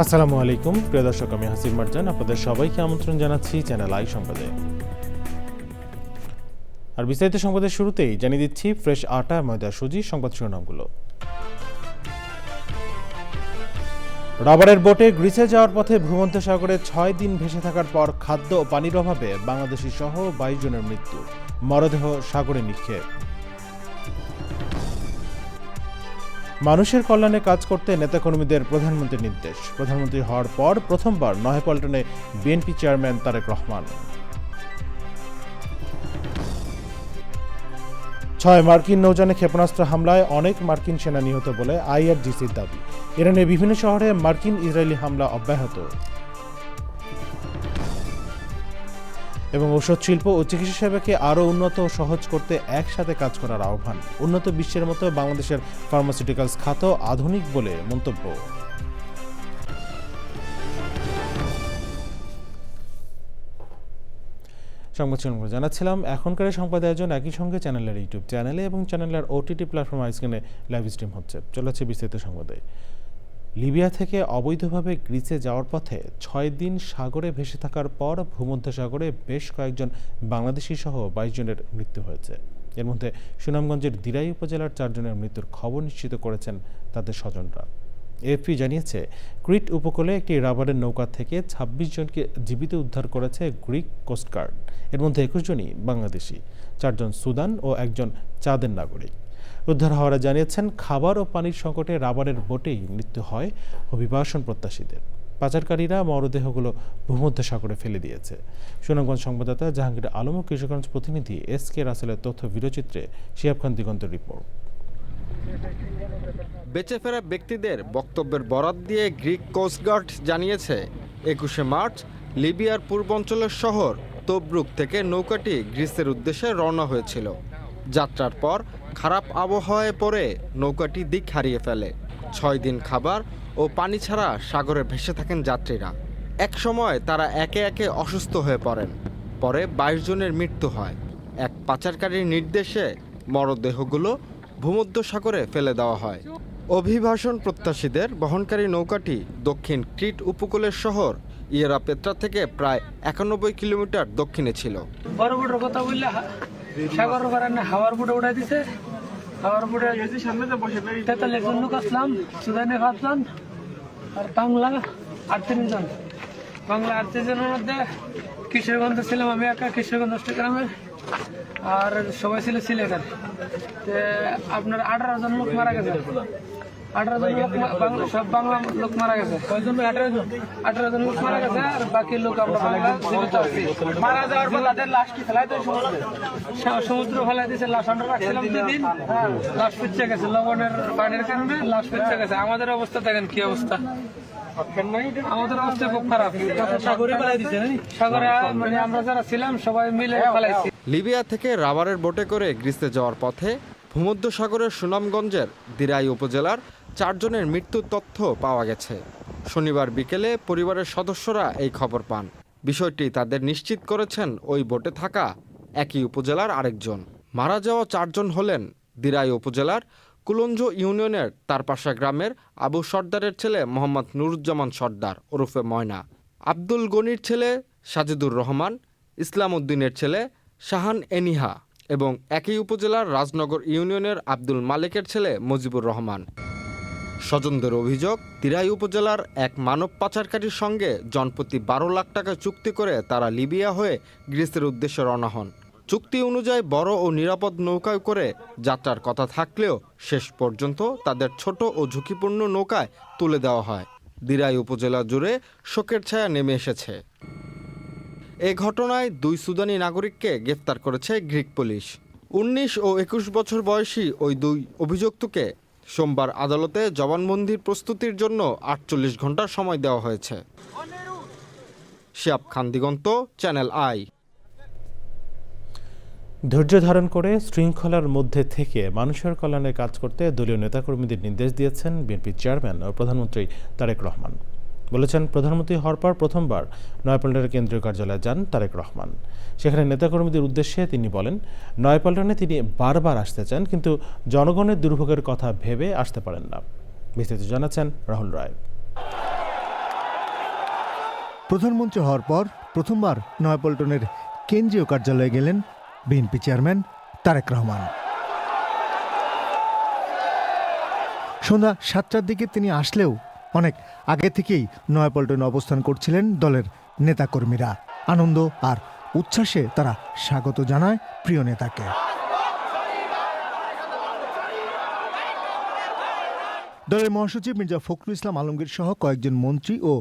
আসসালামু আলাইকুম প্রিয় দর্শক, আমি হাসিব মারজান আপনাদের সবাইকে আমন্ত্রণ জানাচ্ছি চ্যানেল আই সংবাদে। আর বিস্তারিত সংবাদের শুরুতেই জানিয়ে দিচ্ছি ফ্রেশ আটা, ময়দা, সুজি সংবাদ শিরোনামগুলো। রাবারের বোটে গ্রিসে যাওয়ার পথে ভূমধ্যসাগরে 6 দিন ভেসে থাকার পর খাদ্য ও পানির অভাবে বাংলাদেশি সহ 22 জনের মৃত্যু, মরদেহ সাগরে নিক্ষেপ। মানুষের কল্যাণে কাজ করতে নেতাকর্মীদের প্রধানমন্ত্রীর নির্দেশ, প্রধানমন্ত্রী হওয়ার পর প্রথমবার নয়াপল্টনে বিএনপি চেয়ারম্যান তারেক রহমান। 6 মার্কিন নৌযানে ক্ষেপণাস্ত্র হামলায় অনেক মার্কিন সেনা নিহত বলে আইআরজিসির দাবি। ইরানের বিভিন্ন শহরে মার্কিন ইসরায়েলি হামলা অব্যাহত। এবং ঔষধ শিল্প ও চিকিৎসা সেবাকে আরও উন্নত ও সহজ করতে একসাথে কাজ করার আহ্বান। উন্নত বিশ্বের মতো বাংলাদেশের ফার্মাসিউটিক্যালস খাত আধুনিক বলে মন্তব্য। সংবাদ শিরোনাম জানাচ্ছিলাম। এখনকার সংবাদ আয়োজন একই সঙ্গে চ্যানেলের ইউটিউব চ্যানেলে এবং চ্যানেলের ওটিটি প্ল্যাটফর্ম স্ক্রিনে লাইভ স্ট্রিম হচ্ছে। চলেছে বিস্তারিত সংবাদে। লিবিয়া থেকে অবৈধভাবে গ্রিসে যাওয়ার পথে 6 দিন সাগরে ভেসে থাকার পর ভূমধ্যসাগরে বেশ কয়েকজন বাংলাদেশি সহ 22 জনের মৃত্যু হয়েছে। এর মধ্যে সুনামগঞ্জের দিরাই উপজেলার 4 জনের মৃত্যুর খবর নিশ্চিত করেছেন তাদের স্বজনরা। এএফপি জানিয়েছে, ক্রিট উপকূলে একটি রাবারের নৌকা থেকে 26 জনকে জীবিত উদ্ধার করেছে গ্রিক কোস্টগার্ড। এর মধ্যে 21 জনই বাংলাদেশি, 4 জন সুদান ও 1 জন চাঁদের নাগরিক। উদ্ধার হওয়ারা জানিয়েছেন, খাবার ও পানির সংকটে রাবারের বোটেই মৃত্যু হয় অভিবাসন প্রত্যাশীদের। পাচারকারীরা মরদেহগুলো ভূমধ্যসাগরে ফেলে দিয়েছে। সুনামগঞ্জ সংবাদদাতা জাহাঙ্গীর আলম ও কিশোরগঞ্জ প্রতিনিধি এস.কে রাসেলের তথ্য ভিডিওচিত্রে শিহাব খান দিগন্তের রিপোর্ট। বেঁচে ফেরা ব্যক্তিদের বক্তব্যের বরাত দিয়ে গ্রিক কোস্টগার্ড জানিয়েছে, 21শে মার্চ লিবিয়ার পূর্বাঞ্চলের শহর তবরুক থেকে নৌকাটি গ্রিসের উদ্দেশ্যে রওনা হয়েছিল। যাত্রার পর খারাপ আবহাওয়ায় পড়ে নৌকাটি দিক হারিয়ে ফেলে। 6 দিন খাবার ও পানি ছাড়া সাগরে ভেসে থাকেন যাত্রীরা। এক সময় তারা একে একে অসুস্থ হয়ে পড়েন। পরে 22 জনের মৃত্যু হয়। এক পাচারকারীর নির্দেশে মরদেহগুলো ভূমধ্যসাগরে ফেলে দেওয়া হয়। অভিবাসন প্রত্যাশীদের বহনকারী নৌকাটি দক্ষিণ ক্রিট উপকূলের শহর ইয়েরাপেত্রা থেকে প্রায় 91 কিলোমিটার দক্ষিণে ছিল। কথা বললে সাগর হাওয়ার বুটে উঠাই দিছে। হাওয়ার বুটে সামনে লোক আসলাম, সুদানে ভাবলাম, আর বাংলা 38 জন। বাংলা 38 জনের মধ্যে কিশোরগঞ্জে ছিলাম আমি একা, কিশোরগঞ্জ অষ্টগ্রামে, আর সবাই ছিল সিলেটের। আপনার 18 জন লোক মারা গেছে। 18 জন লোক সব বাংলা লোক মারা গেছে। 18 জন লোক মারা গেছে, আর বাকি লোক আমরা জীবিত আছি। মারা যাওয়ার পর তাদের লাশ কি ফেলাই দেয় সমুদ্র ফেলাই দিয়েছে। লাশ আমরা রাখছিলাম 2 দিন, লাশ ফিরছে গেছে লবণের পানির কারণে, লাশ ফিরছে গেছে। আমাদের অবস্থা দেখেন কি অবস্থা, আমাদের অবস্থা খুব খারাপ। সাগরে ফেলাই দিচ্ছে, সাগরে মানে আমরা যারা ছিলাম সবাই মিলে ফেলাইছি। লিবিয়া থেকে রাবারের বোটে করে গ্রিসে যাওয়ার পথে ভূমধ্যসাগরের সুনামগঞ্জের দিরাই উপজেলার 4 জনের মৃত্যুর তথ্য পাওয়া গেছে। শনিবার বিকেলে পরিবারের সদস্যরা এই খবর পান। বিষয়টি তাদের নিশ্চিত করেছেন ওই বোটে থাকা একই উপজেলার আরেকজন। মারা যাওয়া 4 জন হলেন দিরাই উপজেলার কুলঞ্জ ইউনিয়নের তারপাশা গ্রামের আবু সর্দারের ছেলে মোহাম্মদ নুরুজ্জামান সর্দার ওরফে ময়না, আব্দুল গনির ছেলে সাজিদুর রহমান, ইসলাম উদ্দিনের ছেলে শাহান এনিহা এবং একই উপজেলার রাজনগর ইউনিয়নের আব্দুল মালিকের ছেলে মুজিবুর রহমান। স্বজনদের অভিযোগ, দিরাই উপজেলার এক মানব পাচারকারীর সঙ্গে জনপ্রতি 12 লাখ টাকা চুক্তি করে তারা লিবিয়া হয়ে গ্রিসের উদ্দেশ্যে রওনা হন। চুক্তি অনুযায়ী বড় ও নিরাপদ নৌকায় করে যাত্রার কথা থাকলেও শেষ পর্যন্ত তাদের ছোট ও ঝুঁকিপূর্ণ নৌকায় তুলে দেওয়া হয়। দিরাই উপজেলা জুড়ে শোকের ছায়া নেমে এসেছে। এ ঘটনায় 2 সুদানি নাগরিককে গ্রেফতার করেছে গ্রিক পুলিশ। 19 ও 21 বছর বয়সী ওই 2 অভিযুক্তকে সোমবার আদালতে জবানবন্দির প্রস্তুতির জন্য 48 ঘন্টার সময় দেওয়া হয়েছে। শিহাব খান দিগন্ত, চ্যানেল আই। ধৈর্য ধারণ করে শৃঙ্খলার মধ্যে থেকে মানুষের কল্যাণে কাজ করতে দলীয় নেতাকর্মীদের নির্দেশ দিয়েছেন বিএনপি চেয়ারম্যান ও প্রধানমন্ত্রী তারেক রহমান। বলেছেন, প্রধানমন্ত্রী হওয়ার পর প্রথমবার নয়াপল্টনের কেন্দ্রীয় কার্যালয়ে যান তারেক রহমান। সেখানে নেতাকর্মীদের উদ্দেশ্যে তিনি বলেন, নয়াপল্টনে তিনি বারবার আসতে চান, কিন্তু জনগণের দুর্ভোগের কথা ভেবে আসতে পারেন না। বিস্তারিত জানাচ্ছেন রাহুল রায়। প্রধানমন্ত্রী হওয়ার পর প্রথমবার নয়াপল্টনের কেন্দ্রীয় কার্যালয়ে গেলেন বিএনপি চেয়ারম্যান তারেক রহমান। সন্ধ্যা 7টার দিকে তিনি আসলেও অনেক আগে থেকেই নয়াপল্টনে অবস্থান করছিলেন দলের নেতাকর্মীরা। আনন্দ আর উচ্ছ্বাসে তারা স্বাগত জানায় প্রিয় নেতাকে। দলের মহাসচিব মির্জা ফখরুল ইসলাম আলমগীর সহ কয়েকজন মন্ত্রী ও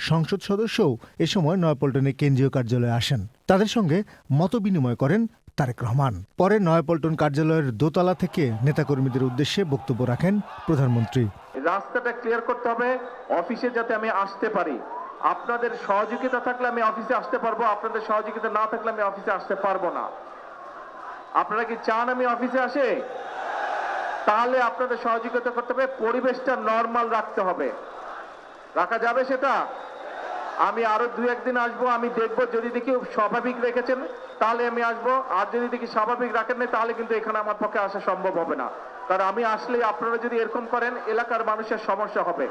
সংসদ সদস্যও এ সময় নয়াপল্টনে কেন্দ্রীয় কার্যালয়ে আসেন। তাদের সঙ্গে মতবিনিময় করেন তারেক রহমান। পরে নয়াপল্টন কার্যালয়ের দোতলা থেকে নেতাকর্মীদের উদ্দেশ্যে বক্তব্য রাখেন প্রধানমন্ত্রী। রাস্তাটা ক্লিয়ার করতে হবে, অফিসে যাতে আমি আসতে পারি। আপনাদের সহযোগিতা থাকলে আমি অফিসে আসতে পারবো, আপনাদের সহযোগিতা না থাকলে আমি অফিসে আসতে পারবো না। আপনারা কি চান আমি অফিসে আসে? তাহলে আপনাদের সহযোগিতা করতে হবে, পরিবেশটা নরমাল রাখতে হবে। রাখা যাবে সেটা? আমি আরো 2-1 দিন আসবো, আমি দেখবো, যদি দেখি স্বাভাবিক রেখেছেন তাহলে আমি আসবো, আর যদি দেখি স্বাভাবিক রাখেন না তাহলে কিন্তু এখানে আমার পক্ষে আসা সম্ভব হবে না। কারণ আমি আসলে আপনারা যদি এরকম করেন এলাকার মানুষের সমস্যা হবে।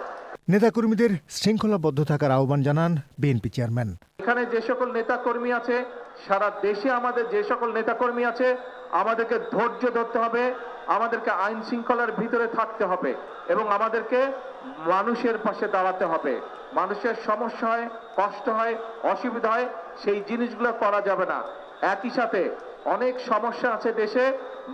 নেতাকর্মীদের শৃঙ্খলাবদ্ধ থাকার আহ্বান জানান বিএনপি চেয়ারম্যান। এখানে যে সকল নেতাকর্মী আছে, সারা দেশে আমাদের যে সকল নেতাকর্মী আছে, আমাদেরকে ধৈর্য ধরতে হবে, আমাদেরকে আইন শৃঙ্খলার ভিতরে থাকতে হবে এবং আমাদেরকে মানুষের পাশে দাঁড়াতে হবে। মানুষের সমস্যা হয়, কষ্ট হয়, অসুবিধা হয়, সেই জিনিসগুলো করা যাবে না। একই সাথে অনেক সমস্যা আছে দেশে,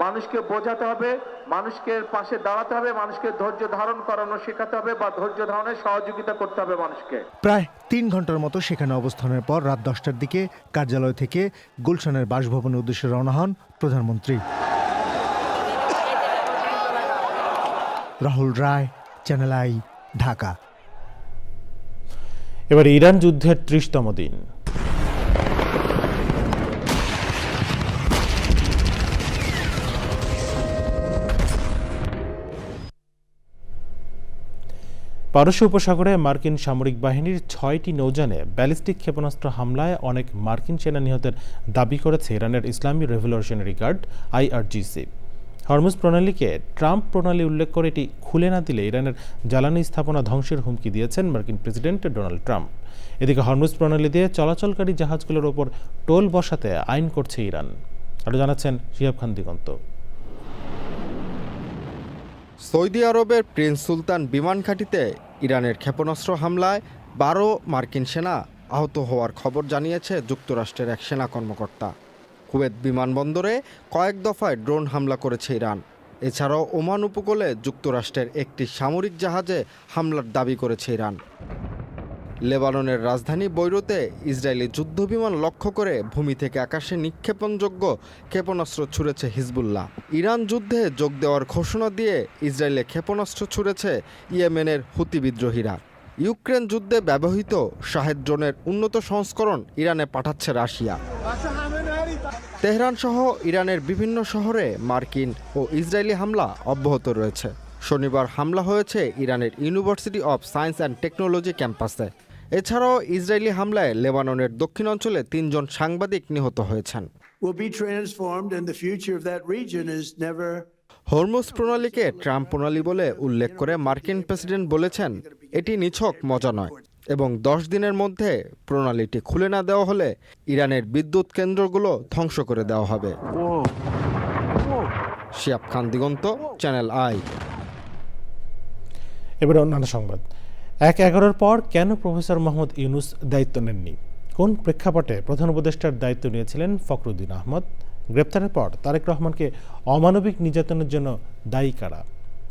মানুষকে বোঝাতে হবে, মানুষকে পাশে দাঁড়াতে হবে, মানুষকে ধৈর্য ধারণ করানো শেখাতে হবে বা ধৈর্য ধারণের সহযোগিতা করতে হবে মানুষকে। প্রায় 3 ঘন্টার মতো সেখানে অবস্থানের পর রাত 10টার দিকে কার্যালয় থেকে গুলশানের বাসভবনের উদ্দেশ্যে রওনা হন প্রধানমন্ত্রী। রাহুল রায়, চ্যানেল আই, ঢাকা। এবার ইরান যুদ্ধের 30তম দিন। পারস্য উপসাগরে মার্কিন সামরিক বাহিনীর 6টি নৌযানে ব্যালিস্টিক ক্ষেপণাস্ত্র হামলায় অনেক মার্কিন সেনা নিহতের দাবি করেছে ইরানের ইসলামী রেভলিউশনারি গার্ড IRGC। হরমুজ প্রণালীকে ট্রাম্প প্রণালী উল্লেখ করে এটি খুলে না দিলে ইরানের জ্বালানি স্থাপনা ধ্বংসের হুমকি দিয়েছেন মার্কিন প্রেসিডেন্ট ডোনাল্ড ট্রাম্প। এদিকে হরমুজ প্রণালী দিয়ে চলাচলকারী জাহাজগুলোর ওপর টোল বসাতে আইন করছে ইরান। আরও জানাচ্ছেন শিহাব খান দিগন্ত। সৌদি আরবের প্রিন্স সুলতান বিমান ঘাঁটিতে ইরানের ক্ষেপণাস্ত্র হামলায় 12 মার্কিন সেনা আহত হওয়ার খবর জানিয়েছে যুক্তরাষ্ট্রের এক সেনা কর্মকর্তা। কুয়েত বিমানবন্দরে কয়েক দফায় ড্রোন হামলা করেছে ইরান। এছাড়াও ওমান উপকূলে যুক্তরাষ্ট্রের একটি সামরিক জাহাজে হামলার দাবি করেছে ইরান। লেবাননের রাজধানী বৈরুতে ইসরায়েলি যুদ্ধবিমান লক্ষ্য করে ভূমি থেকে আকাশে নিক্ষেপণযোগ্য ক্ষেপণাস্ত্র ছুড়েছে হিজবুল্লাহ। ইরান যুদ্ধে যোগ দেওয়ার ঘোষণা দিয়ে ইসরায়েলে ক্ষেপণাস্ত্র ছুড়েছে ইয়েমেনের হুতি বিদ্রোহীরা। ইউক্রেন যুদ্ধে ব্যবহৃত শাহেদ ড্রোনের উন্নত সংস্করণ ইরানে পাঠাচ্ছে রাশিয়া। তেহরান সহ ইরানের বিভিন্ন শহরে মার্কিন ও ইসরায়েলি হামলা অব্যাহত রয়েছে। শনিবার হামলা হয়েছে ইরানের university of science and technology ক্যাম্পাসে। এছাড়াও ইসরায়েলি হামলায় লেবাননের দক্ষিণাঞ্চলে 3 জন সাংবাদিক নিহত হয়েছেন। হরমুজ প্রণালীকে ট্রাম্প প্রণালী বলে উল্লেখ করে মার্কিন প্রেসিডেন্ট বলেছেন, এটি নিছক মজা নয় এবং 10 দিনের মধ্যে প্রণালীটি খুলে না দেওয়া হলে ইরানের বিদ্যুৎ কেন্দ্রগুলো ধ্বংস করে দেওয়া হবে। শিহাব খান দিগন্ত, চ্যানেল আই। এবারে অন্যান্য সংবাদ। 1/11 পর কেন প্রফেসর মোহাম্মদ ইউনূস দায়িত্ব নেননি? কোন প্রেক্ষাপটে প্রধান উপদেষ্টার দায়িত্ব নিয়েছিলেন ফখরুদ্দিন আহমদ? গ্রেপ্তারের পর তারেক রহমানকে অমানবিক নির্যাতনের জন্য দায়ী কারা?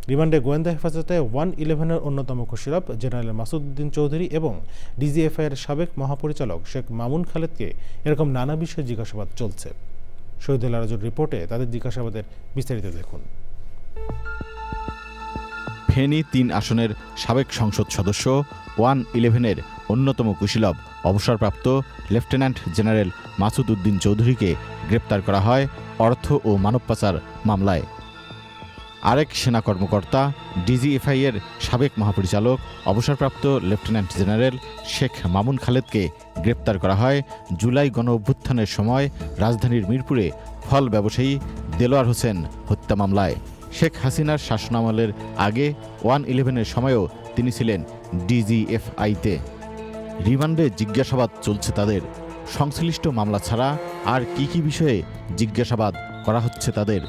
রিমান্ডে গোয়েন্দা হেফাজতে 111-এর অন্যতম খুশরফ জেনারেল মাসুদ উদ্দিন চৌধুরী এবং DGFI-এর সাবেক মহাপরিচালক শেখ মামুন খালেদকে এরকম নানা বিষয়ে জিজ্ঞাসাবাদ চলছে। শহীদুল আরাজুর রিপোর্টে তাদের জিজ্ঞাসাবাদের বিস্তারিত দেখুন। ফেনী 3 আসনের সাবেক সংসদ সদস্য 111-এর অন্যতম কুশীলব অবসরপ্রাপ্ত লেফটেন্যান্ট জেনারেল মাসুদ উদ্দিন চৌধুরীকে গ্রেপ্তার করা হয় অর্থ ও মানব পাচার মামলায়। আরেক সেনা কর্মকর্তা ডিজিএফআই এর সাবেক মহাপরিচালক অবসরপ্রাপ্ত লেফটেন্যান্ট জেনারেল শেখ মামুন খালেদকে গ্রেপ্তার করা হয় জুলাই গণ অভ্যুত্থানের সময় রাজধানীর মিরপুরে ফল ব্যবসায়ী দেলোয়ার হোসেন হত্যা মামলায়। শেখ হাসিনার শাসনামলের আগে 111-এর সময়ও তিনি ছিলেন ডিজিএফআইতে। রিমান্ডে জিজ্ঞাসাবাদ চলছে তাদের। সংশ্লিষ্ট মামলা ছাড়া আর কি কি বিষয়ে জিজ্ঞাসাবাদ করা হচ্ছে তাদের?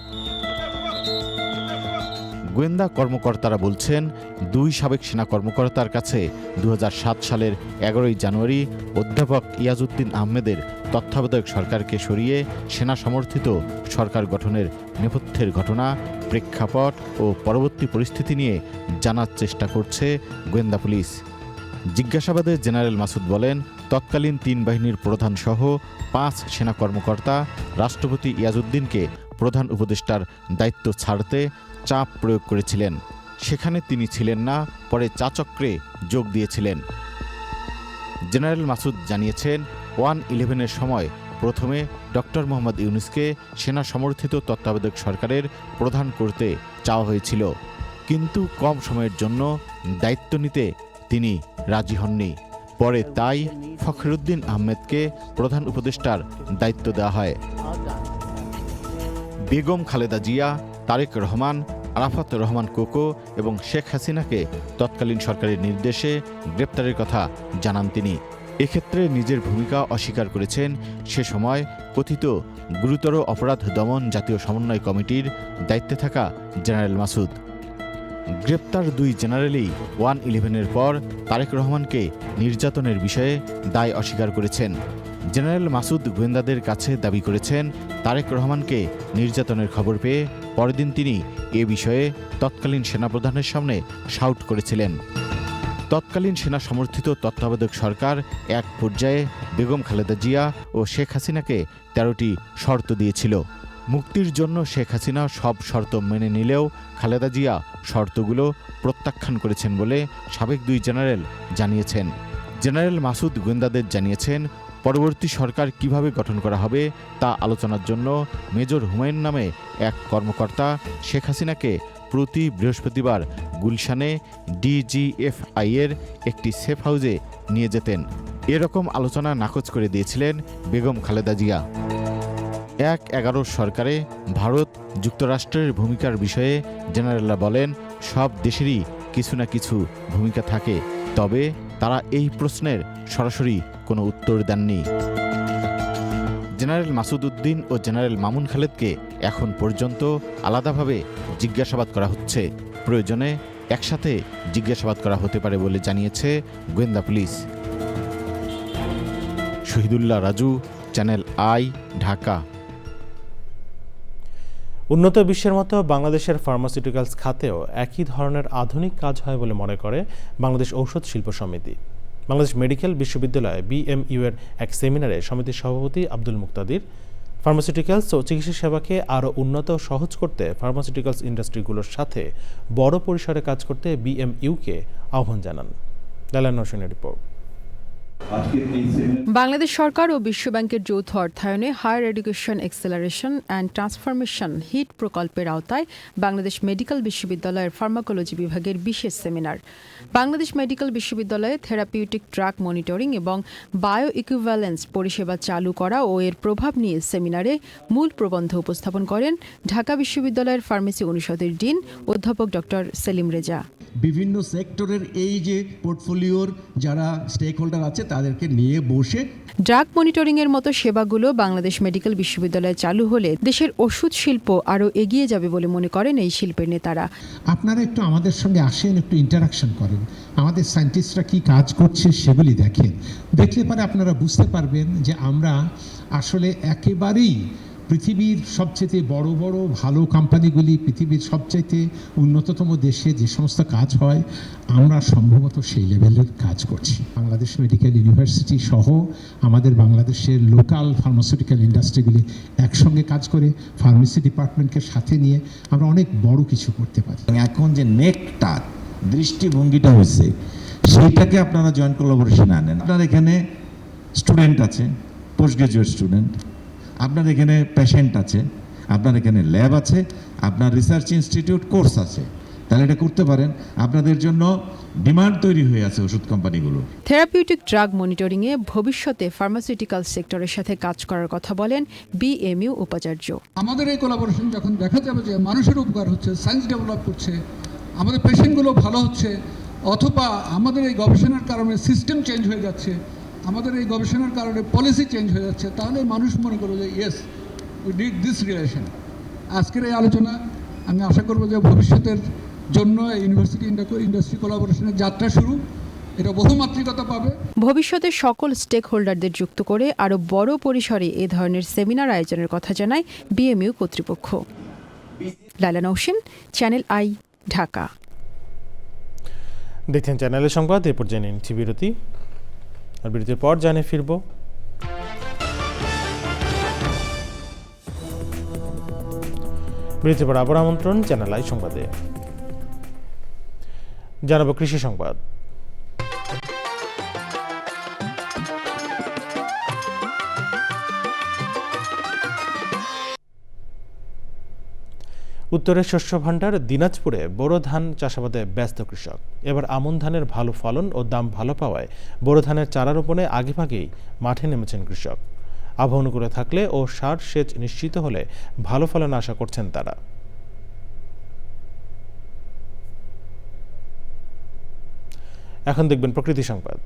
গোয়েন্দা কর্মকর্তারা বলছেন, 2 সাবেক সেনা কর্মকর্তার কাছে 2007 সালের 11 জানুয়ারি অধ্যাপক ইয়াজউদ্দিন আহমেদের তত্ত্বাবধায়ক সরকারকে সরিয়ে সেনা সমর্থিত সরকার গঠনের নেপথ্যের ঘটনা, প্রেক্ষাপট ও পরবর্তী পরিস্থিতি নিয়ে জানার চেষ্টা করছে গোয়েন্দা পুলিশ। জিজ্ঞাসাবাদে জেনারেল মাসুদ বলেন, তৎকালীন 3 বাহিনীর প্রধানসহ 5 সেনা কর্মকর্তা রাষ্ট্রপতি ইয়াজউদ্দিনকে প্রধান উপদেষ্টার দায়িত্ব ছাড়তে চাপ প্রয়োগ করেছিলেন। সেখানে তিনি ছিলেন না, পরে চাচক্রে যোগ দিয়েছিলেন। জেনারেল মাসুদ জানিয়েছেন, 111-এর সময় প্রথমে ডক্টর মোহাম্মদ ইউনূসকে সেনা সমর্থিত তত্ত্বাবধায়ক সরকারের প্রধান করতে চাওয়া হয়েছিল, কিন্তু কম সময়ের জন্য দায়িত্ব নিতে তিনি রাজি হননি। পরে তাই ফখরুদ্দিন আহমেদকে প্রধান উপদেষ্টার দায়িত্ব দেওয়া হয়। বেগম খালেদা জিয়া, তারেক রহমান, আরাফাত রহমান কোকো এবং শেখ হাসিনাকে তৎকালীন সরকারের নির্দেশে গ্রেপ্তারের কথা জানান তিনি। এক্ষেত্রে নিজের ভূমিকা অস্বীকার করেছেন সে সময় কথিত গুরুতর অপরাধ দমন জাতীয় সমন্বয় কমিটির দায়িত্বে থাকা জেনারেল মাসুদ। গ্রেপ্তার 2 জেনারেলই 111-এর পর তারেক রহমানকে নির্যাতনের বিষয়ে দায় অস্বীকার করেছেন। জেনারেল মাসুদ গোয়েন্দাদের কাছে দাবি করেছেন, তারেক রহমানকে নির্যাতনের খবর পেয়ে পরের দিন তিনি এ বিষয়ে তৎকালীন সেনাপ্রধানের সামনে শাউট করেছিলেন। তৎকালীন সেনা সমর্থিত তত্ত্বাবধায়ক সরকার এক পর্যায়ে বেগম খালেদা জিয়া ও শেখ হাসিনাকে 13টি শর্ত দিয়েছিল। মুক্তির জন্য শেখ হাসিনা সব শর্ত মেনে নিলেও খালেদা জিয়া শর্তগুলো প্রত্যাখ্যান করেছেন বলে সাবেক 2 জেনারেল জানিয়েছেন। জেনারেল মাসুদ গোয়েন্দাদের জানিয়েছেন, পরবর্তী সরকার কিভাবে গঠন করা হবে তা আলোচনার জন্য মেজর হুমায়ুন নামে এক কর্মকর্তা শেখ হাসিনাকে প্রতি বৃহস্পতিবার গুলশানে ডিজিএফআই-এর একটি সেফ হাউসে নিয়ে যেতেন। এরকম আলোচনা নাকচ করে দিয়েছিলেন বেগম খালেদা জিয়া। 1-11 সরকারে ভারত যুক্তরাষ্ট্রের ভূমিকার বিষয়ে জেনারেলরা বলেন, সব দেশেরই কিছু না কিছু ভূমিকা থাকে, তবে তারা এই প্রশ্নের সরাসরি কোনো উত্তর দেননি। জেনারেল মাসুদ উদ্দিন ও জেনারেল মামুন খালেদকে এখন পর্যন্ত আলাদাভাবে জিজ্ঞাসাবাদ করা হচ্ছে। প্রয়োজনে একসাথে জিজ্ঞাসাবাদ করা হতে পারে বলে জানিয়েছে গোয়েন্দা police. Shahidullah Raju, channel I, Dhaka. উন্নত বিশ্বের মতো বাংলাদেশের ফার্মাসিউটিক্যালস খাতেও একই ধরনের আধুনিক কাজ হয় বলে মনে করে বাংলাদেশ ঔষধ শিল্প সমিতি। বাংলাদেশ মেডিকেল বিশ্ববিদ্যালয়ে BMU এর এক সেমিনারে সমিতির সভাপতি আব্দুল মুক্তাদির ফার্মাসিউটিক্যালস ও চিকিৎসা সেবাকে আরও উন্নত ও সহজ করতে ফার্মাসিউটিক্যালস ইন্ডাস্ট্রিগুলোর সাথে বড় পরিসরে কাজ করতে BMU-কে আহ্বান জানান। লালান হোসেনের রিপোর্ট। বাংলাদেশ সরকার ও বিশ্বব্যাংকের যৌথ অর্থায়নে higher education acceleration and transformation HEAT প্রকল্পের আওতায় বাংলাদেশ মেডিকেল বিশ্ববিদ্যালয়ের ফার্মাকোলজি বিভাগের বিশেষ সেমিনার। বাংলাদেশ মেডিকেল বিশ্ববিদ্যালয়ে থেরাপিউটিক ড্রাগ মনিটরিং এবং বায়ো ইকুইভ্যালেন্স পরিষেবা চালু করা ও এর প্রভাব নিয়ে সেমিনারে মূল প্রবন্ধ উপস্থাপন করেন ঢাকা বিশ্ববিদ্যালয়ের ফার্মেসি অনুষদের ডিন অধ্যাপক ডক্টর সেলিম রেজা। বিভিন্ন সেক্টরের এই যে পোর্টফোলিওর যারা স্টেক হোল্ডার আছে তাদেরকে নিয়ে বসে ড্রাগ মনিটরিং এর মতো সেবাগুলো বাংলাদেশ মেডিকেল বিশ্ববিদ্যালয়ে চালু হলে দেশের ওষুধ শিল্প আরও এগিয়ে যাবে বলে মনে করেন এই শিল্পের নেতারা। আপনারা একটু আমাদের সঙ্গে আসেন, একটু ইন্টারাকশন করেন, আমাদের সায়েন্টিস্টরা কি কাজ করছে সেগুলি দেখেন। দেখলে পরে আপনারা বুঝতে পারবেন যে আমরা আসলে একেবারেই পৃথিবীর সবচেয়ে বড় বড় ভালো কোম্পানিগুলি, পৃথিবীর সবচেয়ে উন্নততম দেশে যে সমস্ত কাজ হয় আমরা সম্ভবত সেই লেভেলের কাজ করছি। বাংলাদেশ মেডিকেল ইউনিভার্সিটি সহ আমাদের বাংলাদেশের লোকাল ফার্মাসিউটিক্যাল ইন্ডাস্ট্রিগুলি একসঙ্গে কাজ করে ফার্মেসি ডিপার্টমেন্টকে সাথে নিয়ে আমরা অনেক বড় কিছু করতে পারি। এখন যে নেকটা দৃষ্টিভঙ্গিটা হয়েছে সেইটাকে আপনারা জয়েন্ট কোলাবোরেশনে আনেন। আপনার এখানে স্টুডেন্ট আছে, পোস্ট গ্রাজুয়েট স্টুডেন্ট, আপনার এখানে পেশেন্ট আছে, আপনার এখানে ল্যাব আছে, আপনার রিসার্চ ইনস্টিটিউট কোর্স আছে, তাহলে এটা করতে পারেন। আপনাদের জন্য ডিমান্ড তৈরি হয়ে আছে ওষুধ কোম্পানিগুলোর। থেরাপিউটিক ড্রাগ মনিটরিংয়ে ভবিষ্যতে ফার্মাসিউটিক্যাল সেক্টরের সাথে কাজ করার কথা বলেন বিএমইউ উপাচার্য। আমাদের এই কোলাবোরেশন যখন দেখা যাবে যে মানুষের উপকার হচ্ছে, সায়েন্স ডেভেলপ করছে, আমাদের পেশেন্টগুলো ভালো হচ্ছে, অথবা আমাদের এই গবেষণার কারণে সিস্টেম চেঞ্জ হয়ে যাচ্ছে, আমাদের এই গবেষণার কারণে পলিসি চেঞ্জ হয়ে যাচ্ছে, তাহলে মানুষ মনে করবে যে yes we did this relation. আজকের এই আলোচনা আমি আশা করব যে ভবিষ্যতের জন্য ইউনিভার্সিটি ইন্ডাস্ট্রি কোলাবোরেশনের যাত্রা শুরু, এটা বহুমাত্রিকতা পাবে। ভবিষ্যতে সকল স্টেক হোল্ডারদের যুক্ত করে আরও বড় পরিসরে এ ধরনের সেমিনার আয়োজনের কথা জানায় বিএমইউ কর্তৃপক্ষ। Laila Nowshin, channel I, Dhaka. দেখছেন চ্যানেলের সংবাদ। এরপর জেনে নিচ্ছি বিরতি, আর বিরতির পর জানিয়ে ফিরব বিরতির পর আবার আমন্ত্রণ চ্যানেল আই সংবাদে। জানাবো কৃষি সংবাদ। উত্তরের শস্য ভাণ্ডার দিনাজপুরে বোরো ধান চাষাবাদে ব্যস্ত কৃষক। এবার আমন ধানের ভালো ফলন ও দাম ভালো পাওয়ায় বোরো ধানের চারা রোপণে আগেভাগেই মাঠে নেমেছেন কৃষক। আবহাওয়া অনুকূলে থাকলে ও সার সেচ নিশ্চিত হলে ভালো ফলন আশা করছেন তারা। এখন দেখবেন প্রকৃতি সংবাদ।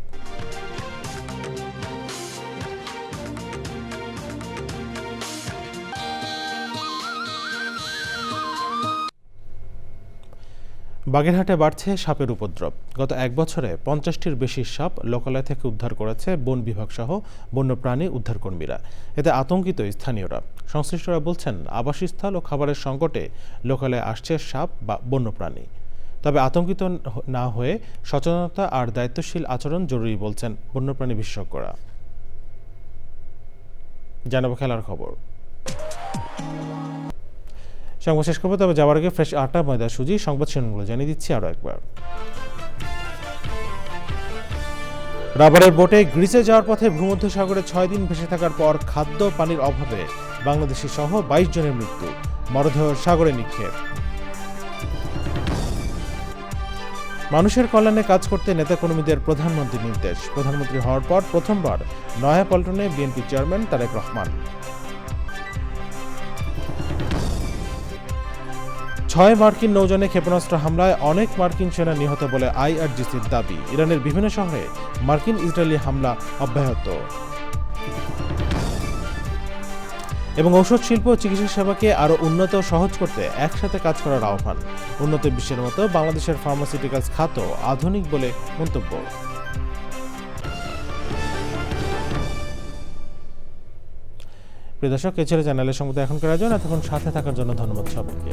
বাগেরহাটে বাড়ছে সাপের উপদ্রব। গত এক বছরে 50টির বেশি সাপ লোকালয় থেকে উদ্ধার করেছে বন বিভাগ সহ বন্যপ্রাণী উদ্ধারকর্মীরা। এতে আতঙ্কিত স্থানীয়রা। সংশ্লিষ্টরা বলছেন, আবাসস্থল ও খাবারের সংকটে লোকালয়ে আসছে সাপ বা বন্যপ্রাণী। তবে আতঙ্কিত না হয়ে সচেতনতা আর দায়িত্বশীল আচরণ জরুরি বলছেন বন্যপ্রাণী বিশেষজ্ঞরা। জানাবো খেলার খবর। সংবাদ শেষ করবো, তবে যাওয়ার আগে ফ্রেশ আটা, ময়দা, সুজি সংবাদ শিরোনামগুলো জানিয়ে দিচ্ছি আরও একবার। রাবারের বোটে গ্রিসে যাওয়ার পথে ভূমধ্যসাগরে 6 দিন ভেসে থাকার পর খাদ্য পানির অভাবে বাংলাদেশি সহ 22 জনের মৃত্যু, মরদেহ সাগরে নিক্ষেপ। মানুষের কল্যাণে কাজ করতে নেতাকর্মীদের প্রধানমন্ত্রীর নির্দেশ। প্রধানমন্ত্রী হওয়ার পর প্রথমবার নয়াপল্টনে বিএনপি চেয়ারম্যান তারেক রহমান। 6 মার্কিন নৌযানে ক্ষেপণাস্ত্র হামলায় অনেক মার্কিন সেনা নিহত বলে আইআরজিসির দাবি। ইরানের বিভিন্ন শহরে মার্কিন ইসরায়েলি হামলা অব্যাহত। এবং ঔষধ শিল্প ও চিকিৎসা সেবাকে আরও উন্নত ও সহজ করতে একসাথে কাজ করার আহ্বান। উন্নত বিশ্বের মতো বাংলাদেশের ফার্মাসিউটিক্যালস খাত আধুনিক বলে মন্তব্য। প্রিয় দর্শক, এ ছিল চ্যানেলের সংবাদ এখনকার আয়োজন। এতক্ষণ সাথে থাকার জন্য ধন্যবাদ সবাইকে।